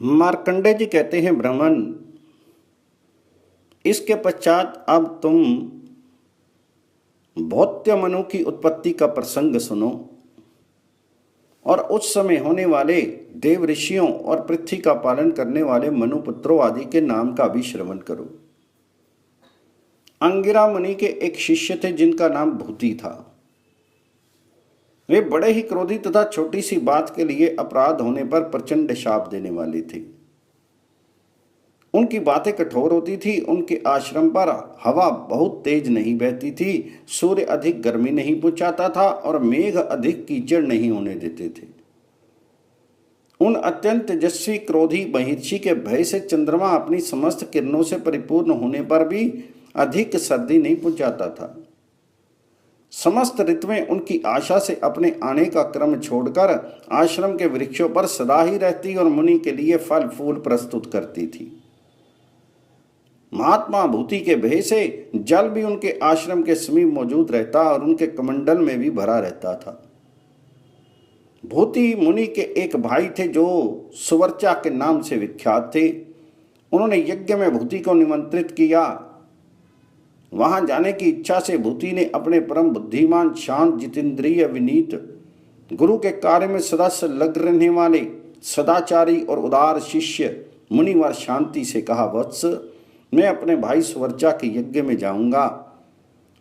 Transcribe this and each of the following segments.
मार्कंडेय जी कहते हैं, ब्राह्मण, इसके पश्चात अब तुम भौत्य मनु की उत्पत्ति का प्रसंग सुनो और उस समय होने वाले देव ऋषियों और पृथ्वी का पालन करने वाले मनुपुत्रों आदि के नाम का भी श्रवण करो। अंगिरा मुनि के एक शिष्य थे जिनका नाम भूति था। वे बड़े ही क्रोधी तथा छोटी सी बात के लिए अपराध होने पर प्रचंड शाप देने वाले थे। उनकी बातें कठोर होती थी। उनके आश्रम पर हवा बहुत तेज नहीं बहती थी, सूर्य अधिक गर्मी नहीं पहुंचाता था और मेघ अधिक कीचड़ नहीं होने देते थे। उन अत्यंत तेजस्वी क्रोधी महर्षि के भय से चंद्रमा अपनी समस्त किरणों से परिपूर्ण होने पर भी अधिक सर्दी नहीं पहुंचाता था। समस्त ऋतुएं उनकी आशा से अपने आने का क्रम छोड़कर आश्रम के वृक्षों पर सदा ही रहती और मुनि के लिए फल फूल प्रस्तुत करती थी। महात्मा भूति के भय से जल भी उनके आश्रम के समीप मौजूद रहता और उनके कमंडल में भी भरा रहता था। भूति मुनि के एक भाई थे जो सुवर्चा के नाम से विख्यात थे। उन्होंने यज्ञ में भूति को निमंत्रित किया। वहां जाने की इच्छा से भूति ने अपने परम बुद्धिमान, शांत, जितेंद्रिय, विनीत, गुरु के कार्य में सदा संलग्न रहने वाले सदाचारी और उदार शिष्य मुनिवर शांति से कहा, वत्स, मैं अपने भाई सुवर्चा के यज्ञ में जाऊंगा।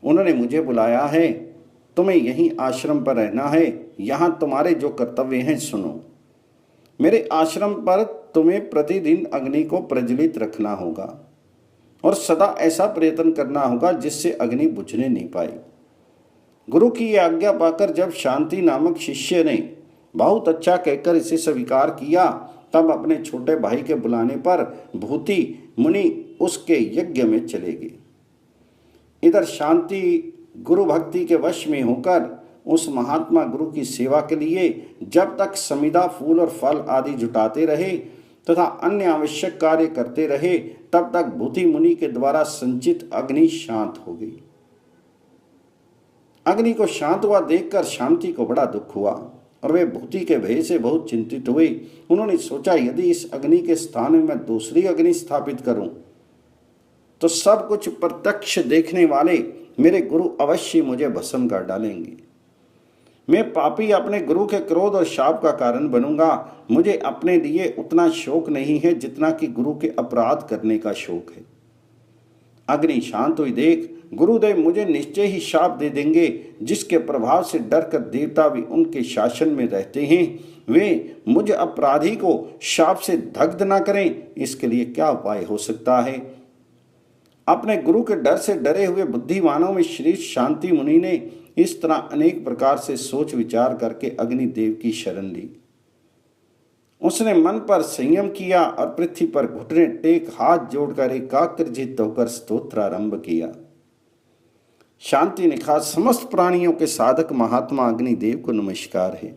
उन्होंने मुझे बुलाया है। तुम्हें यहीं आश्रम पर रहना है। यहाँ तुम्हारे जो कर्तव्य हैं सुनो। मेरे आश्रम पर तुम्हें प्रतिदिन अग्नि को प्रज्वलित रखना होगा और सदा ऐसा प्रयत्न करना होगा जिससे अग्नि बुझने नहीं पाए। गुरु की यह आज्ञा पाकर जब शांति नामक शिष्य ने बहुत अच्छा कहकर इसे स्वीकार किया, तब अपने छोटे भाई के बुलाने पर भूति मुनि उसके यज्ञ में चले गए। इधर शांति गुरु भक्ति के वश में होकर उस महात्मा गुरु की सेवा के लिए जब तक समिधा, फूल और फल आदि जुटाते रहे तथा अन्य आवश्यक कार्य करते रहे, तब तक भूति मुनि के द्वारा संचित अग्नि शांत हो गई। अग्नि को शांत हुआ देखकर शांति को बड़ा दुख हुआ और वे भूति के भय से बहुत चिंतित हुए। उन्होंने सोचा, यदि इस अग्नि के स्थान में मैं दूसरी अग्नि स्थापित करूं तो सब कुछ प्रत्यक्ष देखने वाले मेरे गुरु अवश्य मुझे भस्म कर डालेंगे। मैं पापी अपने गुरु के क्रोध और शाप का कारण बनूंगा। मुझे अपने लिए उतना शोक नहीं है जितना कि गुरु के अपराध करने का शोक है। अग्नि शांत हुई देख गुरुदेव मुझे निश्चय ही शाप दे देंगे, जिसके प्रभाव से डरकर देवता भी उनके शासन में रहते हैं। वे मुझ अपराधी को शाप से दग्ध न करें, इसके लिए क्या उपाय हो सकता है। अपने गुरु के डर से डरे हुए बुद्धिमानों में श्री शांति मुनि ने इस तरह अनेक प्रकार से सोच विचार करके अग्निदेव की शरण ली। उसने मन पर संयम किया और पृथ्वी पर घुटने टेक हाथ जोड़कर एकाग्रचित्त होकर स्तोत्र आरंभ किया। शांति ने कहा, समस्त प्राणियों के साधक महात्मा अग्निदेव को नमस्कार है।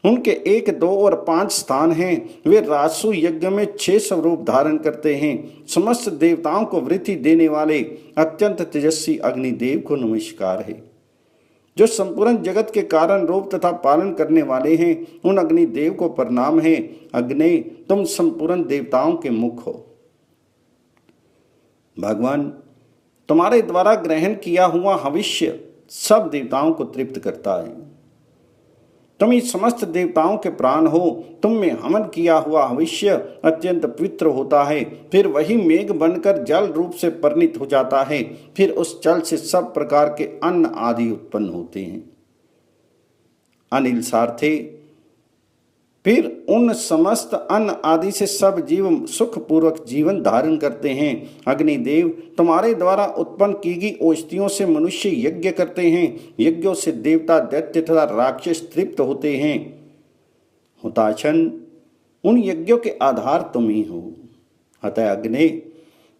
उनके 1, 2 और 5 स्थान हैं। वे राजसु यज्ञ में 6 स्वरूप धारण करते हैं। समस्त देवताओं को वृद्धि देने वाले अत्यंत तेजस्वी अग्निदेव को नमस्कार है। जो संपूर्ण जगत के कारण रूप तथा पालन करने वाले हैं, उन अग्निदेव को प्रणाम है। अग्नि, तुम संपूर्ण देवताओं के मुख हो। भगवान, तुम्हारे द्वारा ग्रहण किया हुआ हविष्य सब देवताओं को तृप्त करता है। तुम ही समस्त देवताओं के प्राण हो। तुम में हवन किया हुआ हविष्य अत्यंत पवित्र होता है। फिर वही मेघ बनकर जल रूप से परिणित हो जाता है। फिर उस जल से सब प्रकार के अन्न आदि उत्पन्न होते हैं। अनिल सारथे, फिर उन समस्त अन्न आदि से सब जीव सुखपूर्वक जीवन धारण करते हैं। अग्निदेव, तुम्हारे द्वारा उत्पन्न की गई औषधियों से मनुष्य यज्ञ करते हैं। यज्ञों से देवता, दैत्य तथा राक्षस तृप्त होते हैं। हुताशन, उन यज्ञों के आधार तुम ही हो। अतः अग्नि,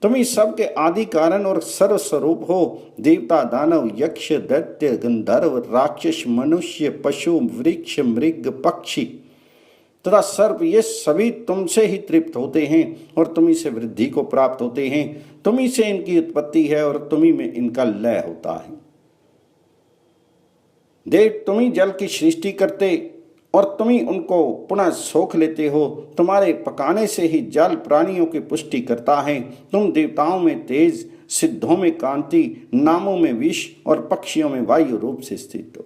तुम ही सबके आदि कारण और सर्वस्वरूप हो। देवता, दानव, यक्ष, दैत्य, गंधर्व, राक्षस, मनुष्य, पशु, वृक्ष, मृग, पक्षी तथा सर्प, ये सभी तुमसे ही तृप्त होते हैं और तुम्ही से वृद्धि को प्राप्त होते हैं। तुम्ही से इनकी उत्पत्ति है और तुम्ही में इनका लय होता है। देव, तुम्ही जल की सृष्टि करते और तुम ही उनको पुनः सोख लेते हो। तुम्हारे पकाने से ही जल प्राणियों की पुष्टि करता है। तुम देवताओं में तेज, सिद्धों में कांति, नामों में विष और पक्षियों में वायु रूप से स्थित हो।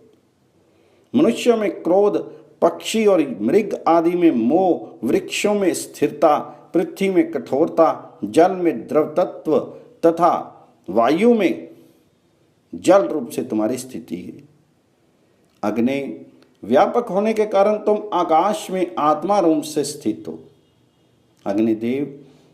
मनुष्यों में क्रोध, पक्षी और मृग आदि में मोह, वृक्षों में स्थिरता, पृथ्वी में कठोरता, जल में द्रव तत्व तथा वायु में जल रूप से तुम्हारी स्थिति है। अग्नि व्यापक होने के कारण तुम आकाश में आत्मा रूप से स्थित हो। अग्निदेव,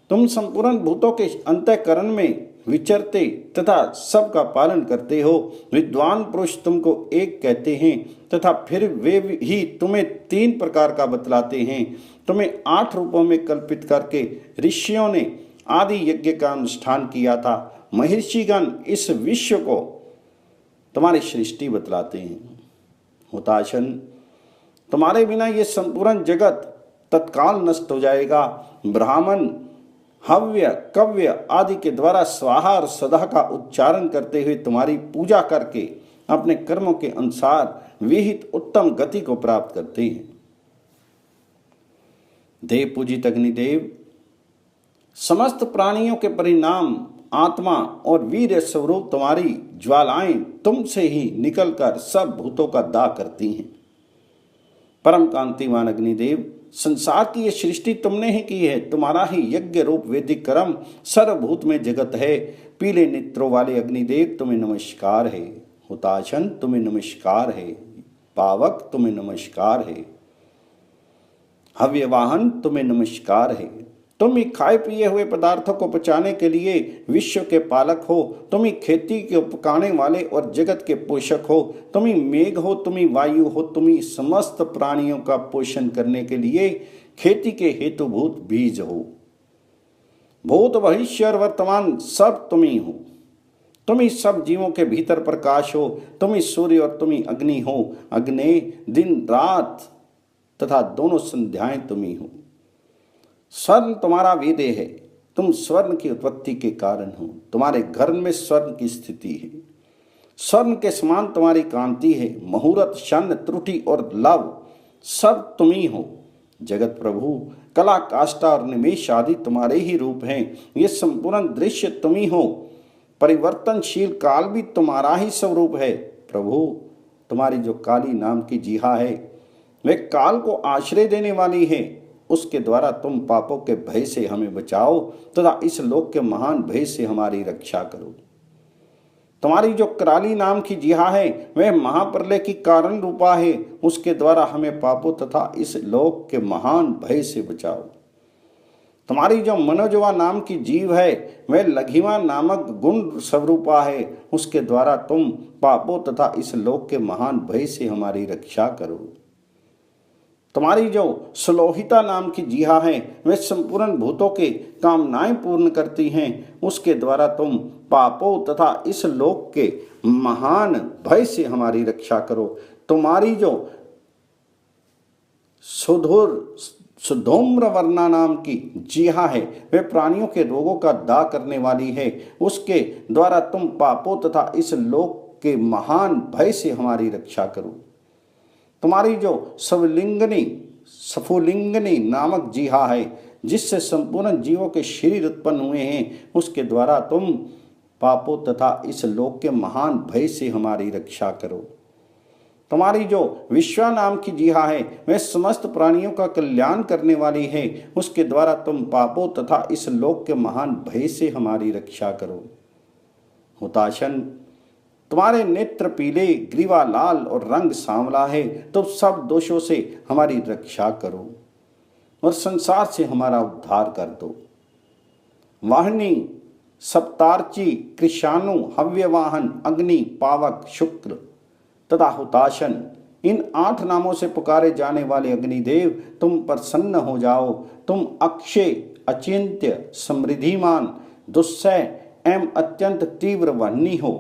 तुम संपूर्ण भूतों के अंतःकरण में विचरते तथा सबका पालन करते हो। विद्वान पुरुष तुमको एक कहते हैं तथा फिर वे ही तुम्हें 3 प्रकार का बतलाते हैं। तुम्हें 8 रूपों में कल्पित करके ऋषियों ने आदि यज्ञ का अनुष्ठान किया था। महर्षिगण इस विश्व को तुम्हारी सृष्टि बतलाते हैं। हुताशन, तुम्हारे बिना ये संपूर्ण जगत तत्काल नष्ट हो जाएगा। ब्राह्मण हव्य, कव्य आदि के द्वारा स्वाहा और सदा का उच्चारण करते हुए तुम्हारी पूजा करके अपने कर्मों के अनुसार विहित उत्तम गति को प्राप्त करते हैं। देव पूजित अग्निदेव, समस्त प्राणियों के परिणाम आत्मा और वीर स्वरूप तुम्हारी ज्वालाएं तुमसे ही निकलकर सब भूतों का दाह करती हैं। परम कांतिवान अग्निदेव, संसार की यह सृष्टि तुमने ही की है। तुम्हारा ही यज्ञ रूप वैदिक कर्म सर्वभूत में जगत है। पीले नेत्रों वाले अग्निदेव, तुम्हें नमस्कार है। हुताशन, तुम्हें नमस्कार है। पावक, तुम्हें नमस्कार है। हव्यवाहन, तुम्हें नमस्कार है। तुम ही खाए पिए हुए पदार्थों को पचाने के लिए विश्व के पालक हो। तुम ही खेती के पकाने वाले और जगत के पोषक हो। तुम ही मेघ हो, तुम ही वायु हो, तुम ही समस्त प्राणियों का पोषण करने के लिए खेती के हेतुभूत बीज हो। भूत, भविष्य और वर्तमान सब तुम ही हो। तुम ही सब जीवों के भीतर प्रकाश हो। तुम ही सूर्य और तुम ही अग्नि हो। अग्नि दिन रात तथा दोनों संध्याएं तुम ही हो। स्वर्ण तुम्हारा वेदे है। तुम स्वर्ण की उत्पत्ति के कारण हो। तुम्हारे घर में स्वर्ण की स्थिति है। स्वर्ण के समान तुम्हारी कांति है। मुहूर्त, क्षण, त्रुटि और लव सब तुम ही हो। जगत प्रभु, कला, काष्ठा और निमेष आदि तुम्हारे ही रूप हैं। ये संपूर्ण दृश्य तुम ही हो। परिवर्तनशील काल भी तुम्हारा ही स्वरूप है। प्रभु, तुम्हारी जो काली नाम की जिहा है वह काल को आश्रय देने वाली है। उसके द्वारा तुम पापों के भय से हमें बचाओ तथा इस लोक के महान भय से हमारी रक्षा करो। तुम्हारी जो कराली नाम की जिहा है वह महाप्रलय की कारण रूपा है। उसके द्वारा हमें पापों तथा इस लोक के महान भय से बचाओ। तुम्हारी जो मनोजवा नाम की जीव है वह लघिमा नामक गुण स्वरूपा है। उसके द्वारा तुम पापों तथा इस लोक के महान भय से हमारी रक्षा करो। तुम्हारी जो सुलोहिता नाम की जिहा है वह संपूर्ण भूतों के कामनाएं पूर्ण करती हैं। उसके द्वारा तुम पापों तथा इस लोक के महान भय से हमारी रक्षा करो। तुम्हारी जो सुधूम्र वर्णा नाम की जिहा है वह प्राणियों के रोगों का दाह करने वाली है। उसके द्वारा तुम पापों तथा इस लोक के महान भय से हमारी रक्षा करो। तुम्हारी जो सफुलिंगनी नामक जिहा है जिससे संपूर्ण जीवों के शरीर उत्पन्न हुए हैं, उसके द्वारा तुम पापों तथा इस लोक के महान भय से हमारी रक्षा करो। तुम्हारी जो विश्वा नाम की जिहा है वह समस्त प्राणियों का कल्याण करने वाली है। उसके द्वारा तुम पापों तथा इस लोक के महान भय से हमारी रक्षा करो। हुताशन, तुम्हारे नेत्र पीले, ग्रीवा लाल और रंग सांवला है। तो सब दोषों से हमारी रक्षा करो और संसार से हमारा उद्धार कर दो। वाहिनी, सप्तार्ची, कृषाणु, हव्यवाहन, अग्नि, पावक, शुक्र तथा हुताशन, इन 8 नामों से पुकारे जाने वाले अग्निदेव तुम प्रसन्न हो जाओ। तुम अक्षय, अचिंत्य, समृद्धिमान, दुस्सह एवं अत्यंत तीव्र वाहिनी हो।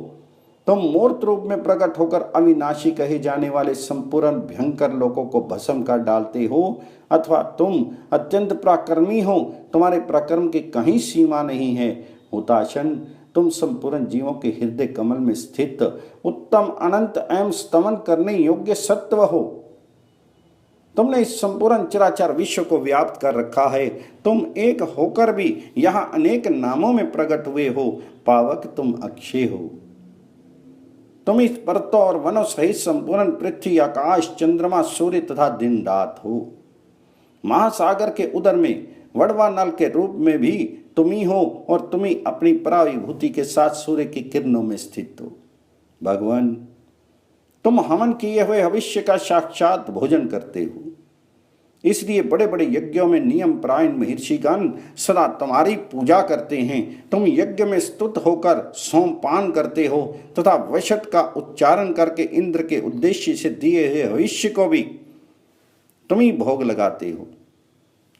तुम मूर्त रूप में प्रकट होकर अविनाशी कहे जाने वाले संपूर्ण भयंकर लोगों को भस्म कर डालते हो, अथवा तुम अत्यंत पराक्रमी हो। तुम्हारे पराक्रम की कहीं सीमा नहीं है। हुताशन, तुम संपूर्ण जीवों के हृदय कमल में स्थित उत्तम, अनंत एवं स्तमन करने योग्य सत्व हो। तुमने इस संपूर्ण चराचर विश्व को व्याप्त कर रखा है। तुम एक होकर भी यहाँ अनेक नामों में प्रकट हुए हो। पावक तुम अक्षय हो। तुम इस पर्वतों और वनों सहित संपूर्ण पृथ्वी, आकाश, चंद्रमा, सूर्य तथा दिन रात हो। महासागर के उदर में वड़वा नल के रूप में भी तुम ही हो और तुम ही अपनी पराविभूति के साथ सूर्य की किरणों में स्थित हो। भगवान, तुम हवन किए हुए भविष्य का साक्षात भोजन करते हो। इसलिए बड़े बड़े यज्ञों में नियम परायण महर्षिगण सदा तुम्हारी पूजा करते हैं। तुम यज्ञ में स्तुत होकर सोमपान करते हो तथा वशट का उच्चारण करके इंद्र के उद्देश्य से दिए हुए भविष्य को भी तुम ही भोग लगाते हो।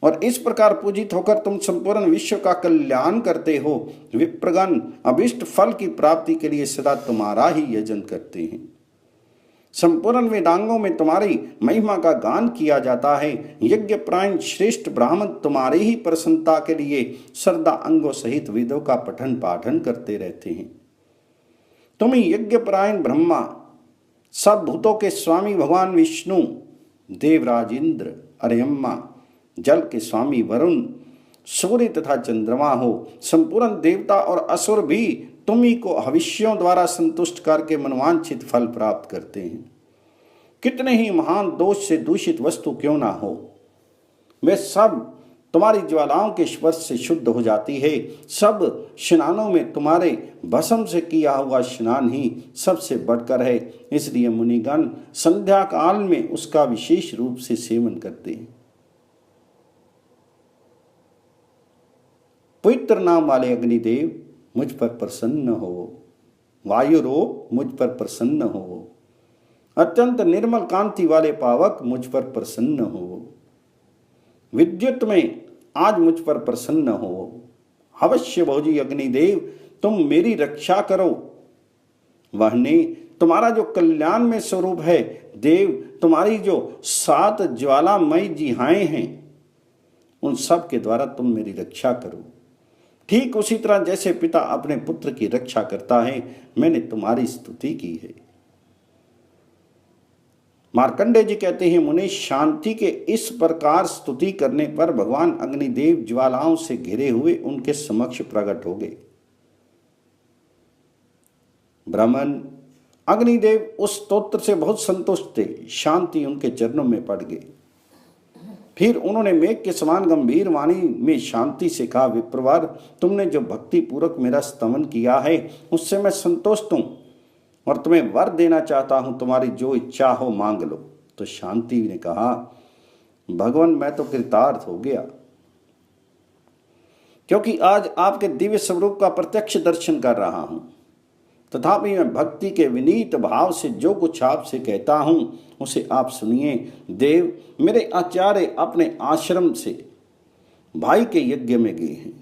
और इस प्रकार पूजित होकर तुम संपूर्ण विश्व का कल्याण करते हो। विप्रगण अभिष्ट फल की प्राप्ति के लिए सदा तुम्हारा ही यजन करते हैं। संपूर्ण वेदांगों में तुम्हारी महिमा का गान किया जाता है। यज्ञ प्रायण श्रेष्ठ ब्राह्मण तुम्हारी ही प्रसन्नता के लिए श्रद्धा अंगों सहित वेदों का पठन पाठन करते रहते हैं। तुम ही यज्ञ प्रायण ब्रह्मा, सब भूतों के स्वामी भगवान विष्णु, देवराज इंद्र, अरयम्मा, जल के स्वामी वरुण, सूर्य तथा चंद्रमा हो। संपूर्ण देवता और असुर भी तुम ही को भविष्यों द्वारा संतुष्ट करके मनवांछित फल प्राप्त करते हैं। कितने ही महान दोष से दूषित वस्तु क्यों ना हो, वे सब तुम्हारी ज्वालाओं के स्पर्श से शुद्ध हो जाती है। सब स्नानों में तुम्हारे भस्म से किया हुआ स्नान ही सबसे बढ़कर है। इसलिए मुनिगण संध्या काल में उसका विशेष रूप से सेवन करते हैं। पवित्र नाम वाले अग्निदेव मुझ पर प्रसन्न हो। वायुरूप मुझ पर प्रसन्न हो। अत्यंत निर्मल कांति वाले पावक मुझ पर प्रसन्न हो। विद्युत में आज मुझ पर प्रसन्न हो। अवश्य भोजी अग्निदेव तुम मेरी रक्षा करो। वहने तुम्हारा जो कल्याण में स्वरूप है, देव तुम्हारी जो 7 ज्वालामयी जिहाएं हैं, उन सब के द्वारा तुम मेरी रक्षा करो। ठीक उसी तरह जैसे पिता अपने पुत्र की रक्षा करता है, मैंने तुम्हारी स्तुति की है। मार्कंडेय जी कहते हैं, मुनि शांति के इस प्रकार स्तुति करने पर भगवान अग्निदेव ज्वालाओं से घिरे हुए उनके समक्ष प्रकट हो गए। ब्राह्मण अग्निदेव उस स्तोत्र से बहुत संतुष्ट थे। शांति उनके चरणों में पड़ गई। फिर उन्होंने मेघ के समान गंभीर वाणी में शांति से कहा, विप्रवर, तुमने जो भक्ति पूर्वक मेरा स्तवन किया है उससे मैं संतुष्ट हूं और तुम्हें वर देना चाहता हूं। तुम्हारी जो इच्छा हो मांग लो। तो शांति ने कहा, भगवान, मैं तो कृतार्थ हो गया, क्योंकि आज आपके दिव्य स्वरूप का प्रत्यक्ष दर्शन कर रहा हूं। तथापि मैं भक्ति के विनीत भाव से जो कुछ आपसे कहता हूं उसे आप सुनिए। देव, मेरे आचार्य अपने आश्रम से भाई के यज्ञ में गए हैं।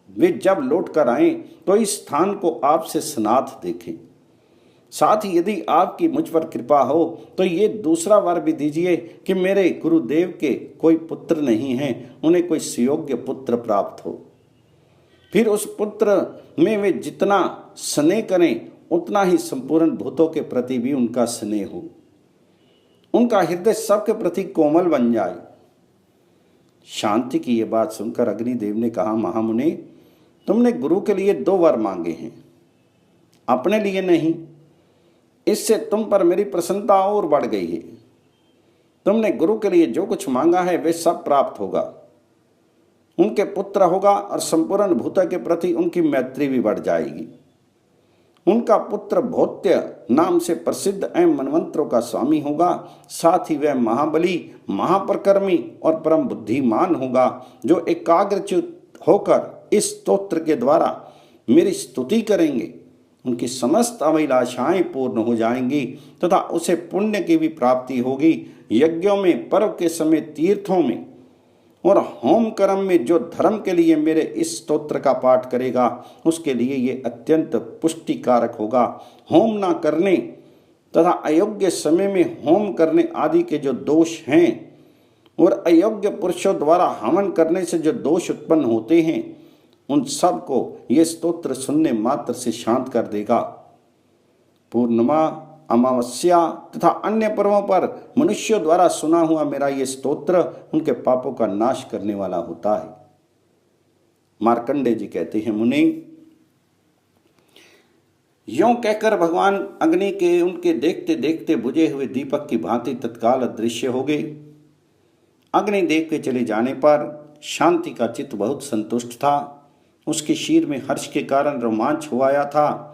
वे जब लौट कर आए तो इस स्थान को आपसे स्नात देखें। साथ ही यदि आपकी मुझ पर कृपा हो तो ये दूसरा वर भी दीजिए कि मेरे गुरुदेव के कोई पुत्र नहीं है, उन्हें कोई सुयोग्य पुत्र प्राप्त हो। फिर उस पुत्र में वे जितना स्नेह करें उतना ही संपूर्ण भूतों के प्रति भी उनका स्नेह हो। उनका हृदय सबके प्रति कोमल बन जाए। शांति की ये बात सुनकर अग्निदेव ने कहा, महामुनि, तुमने गुरु के लिए 2 वर मांगे हैं, अपने लिए नहीं। इससे तुम पर मेरी प्रसन्नता और बढ़ गई है। तुमने गुरु के लिए जो कुछ मांगा है वे सब प्राप्त होगा। उनके पुत्र होगा और संपूर्ण भूत के प्रति उनकी मैत्री भी बढ़ जाएगी। उनका पुत्र भौत्य नाम से प्रसिद्ध एवं मनवंतरों का स्वामी होगा। साथ ही वह महाबली, महाप्रकर्मी और परम बुद्धिमान होगा, जो एकाग्रचित होकर इस स्तोत्र के द्वारा मेरी स्तुति करेंगे। उनकी समस्त अभिलाषाएं पूर्ण हो जाएंगी तथा उसे पुण्य की भी प्राप्ति होगी। यज्ञों में, पर्व के समय, तीर्थों में और होम कर्म में जो धर्म के लिए मेरे इस स्तोत्र का पाठ करेगा उसके लिए ये अत्यंत पुष्टिकारक होगा। होम ना करने तथा अयोग्य समय में होम करने आदि के जो दोष हैं और अयोग्य पुरुषों द्वारा हवन करने से जो दोष उत्पन्न होते हैं, उन सब को ये स्तोत्र सुनने मात्र से शांत कर देगा। पूर्णिमा अमावस्या तथा अन्य पर्वों पर मनुष्यों द्वारा सुना हुआ मेरा ये स्तोत्र उनके पापों का नाश करने वाला होता है। मार्कंडेय जी कहते हैं, मुनि, यों कहकर भगवान अग्नि के उनके देखते देखते बुझे हुए दीपक की भांति तत्काल अदृश्य हो गए। अग्निदेव के चले जाने पर शांति का चित्त बहुत संतुष्ट था। उसके शीर में हर्ष के कारण रोमांच हो आया था।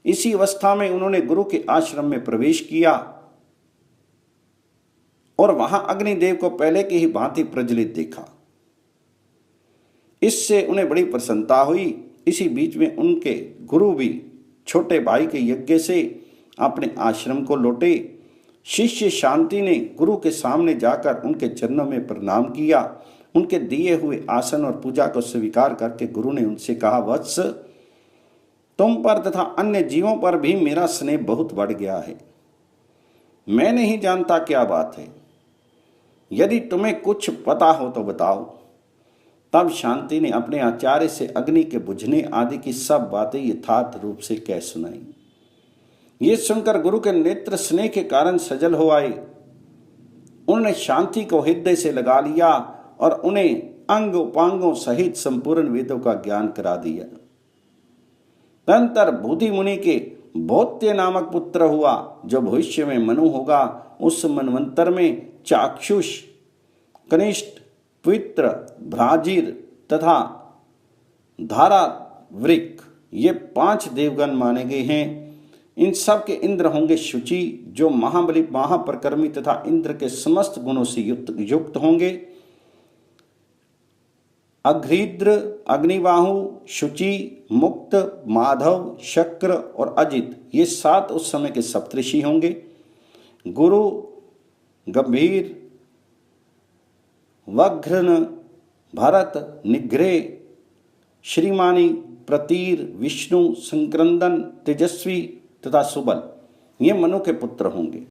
इसी अवस्था में उन्होंने गुरु के आश्रम में प्रवेश किया और वहां अग्निदेव को पहले की ही भांति प्रज्वलित देखा। इससे उन्हें बड़ी प्रसन्नता हुई। इसी बीच में उनके गुरु भी छोटे भाई के यज्ञ से अपने आश्रम को लौटे। शिष्य शांति ने गुरु के सामने जाकर उनके चरणों में प्रणाम किया। उनके दिए हुए आसन और पूजा को स्वीकार करके गुरु ने उनसे कहा, वत्स, तुम पर तथा अन्य जीवों पर भी मेरा स्नेह बहुत बढ़ गया है। मैं नहीं जानता क्या बात है। यदि तुम्हें कुछ पता हो तो बताओ। तब शांति ने अपने आचार्य से अग्नि के बुझने आदि की सब बातें यथार्थ रूप से कह सुनाई। ये सुनकर गुरु के नेत्र स्नेह के कारण सजल हो आए। उन्होंने शांति को हृदय से लगा लिया और उन्हें अंग उपांगों सहित संपूर्ण वेदों का ज्ञान करा दिया। तदंतर भूति मुनि के भौत्य नामक पुत्र हुआ, जो भविष्य में मनु होगा। उस मनवंतर में चाक्षुष, कनिष्ठ, पवित्र, भ्राजिर तथा धारावृक ये 5 देवगण माने गए हैं। इन सब के इंद्र होंगे शुचि, जो महाबली, महाप्रकर्मी तथा इंद्र के समस्त गुणों से युक्त होंगे। अघ्रिद्र, अग्निबाहु, शुचि, मुक्त, माधव, शक्र और अजित ये 7 उस समय के सप्तऋषि होंगे। गुरु, गंभीर, वघ्रन, भरत, निग्रह, श्रीमानी, प्रतीर, विष्णु, संक्रंदन, तेजस्वी तथा सुबल ये मनु के पुत्र होंगे।